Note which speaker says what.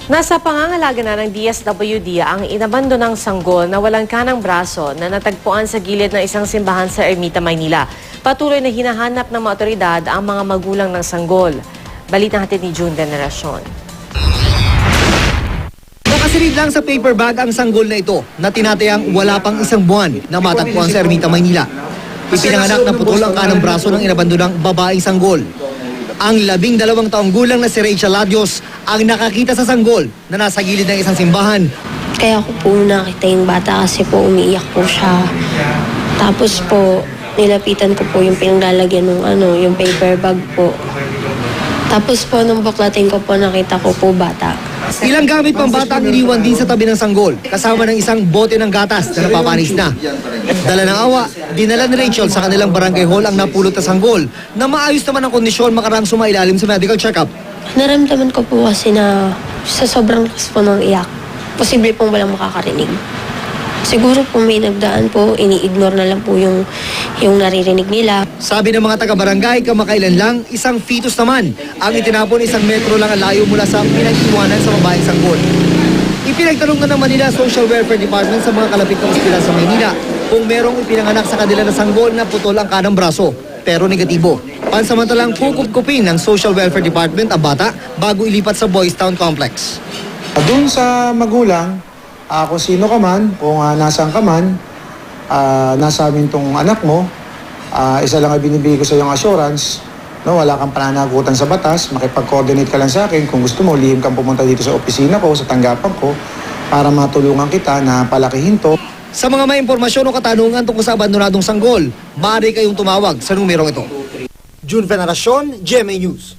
Speaker 1: Nasa pangangalaga na ng DSWD ang inabandonang sanggol na walang kanang braso na natagpuan sa gilid ng isang simbahan sa Ermita, Maynila. Patuloy na hinahanap ng mga otoridad ang mga magulang ng sanggol. Balitang hatid ni June Veneracion.
Speaker 2: Nakasilid lang sa paper bag ang sanggol na ito na tinatayang wala pang isang buwan na matagpuan sa Ermita, Maynila. Ipinanganak na putol ang kanang braso ng inabandonang babaeng sanggol. Ang 12 taong gulang na si Rachel Ladios ang nakakita sa sanggol na nasa gilid ng isang simbahan.
Speaker 3: Kaya ko po nakita yung bata kasi po umiiyak po siya. Tapos po, nilapitan ko po yung pinaglalagyan ng yung paper bag po. Tapos po, nung buklatin ko po, nakita ko po bata.
Speaker 2: Ilang gamit pang bata ang iniwan din sa tabi ng sanggol, kasama ng isang bote ng gatas na napapanis na. Dala ng awa, dinala ni Rachel sa kanilang barangay hall ang napulot na sanggol na maayos naman ang kondisyon makarang sumailalim sa medical check-up.
Speaker 3: Naramdaman ko po kasi na sa sobrang lakas po ng iyak, posible pong walang makakarinig. Siguro po may nagdaan po, ini-ignore na lang po yung naririnig nila.
Speaker 2: Sabi ng mga taga-barangay, kamakailan lang, isang fetus naman ang itinapon 1 metro lang ang layo mula sa pinag-iwanan sa babaeng sanggol. Ipinagtanong na naman nila Social Welfare Department sa mga kalapit na ospital sa Maynila kung merong ipinanganak sa kanila na sanggol na putol ang kanang braso, pero negatibo. Pansamantalang kukupkupin ng Social Welfare Department ang bata bago ilipat sa Boys Town Complex.
Speaker 4: Doon sa magulang, kung sino ka man, kung nasaan ka man, nasa amin tong anak mo, isa lang ay binibigay ko sa iyong assurance, no, wala kang pananagutan sa batas, makipag-coordinate ka lang sa akin. Kung gusto mo, lihim kang pumunta dito sa opisina ko, sa tanggapan ko, para matulungan kita na palakihin to.
Speaker 2: Sa mga may impormasyon o katanungan tungkol sa abandonadong sanggol, maaari kayong tumawag sa numerong ito. June Veneracion, GMA News.